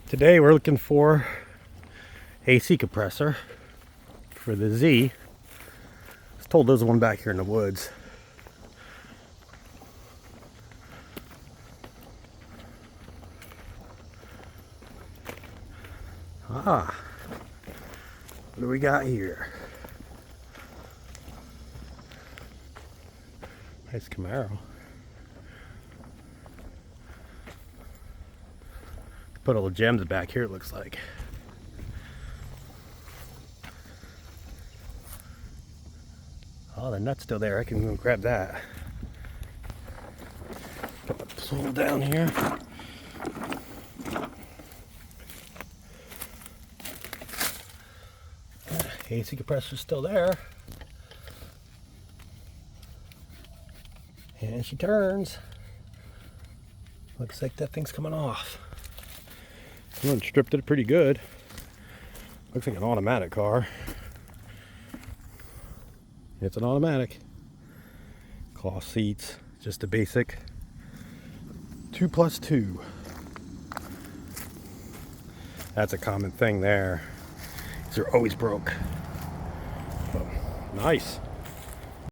Today we're looking for AC compressor for the Z. I was told there's one back here in the woods. What do we got here? Nice Camaro. Put all the gems back here, it looks like. Oh, the nut's still there. I can go grab that. Put the tool down here. AC compressor's still there. And she turns. Looks like that thing's coming off. Someone stripped it pretty good. Looks like an automatic car. It's an automatic. Cloth seats, just a basic 2+2. That's a common thing there. These are always broke. But nice.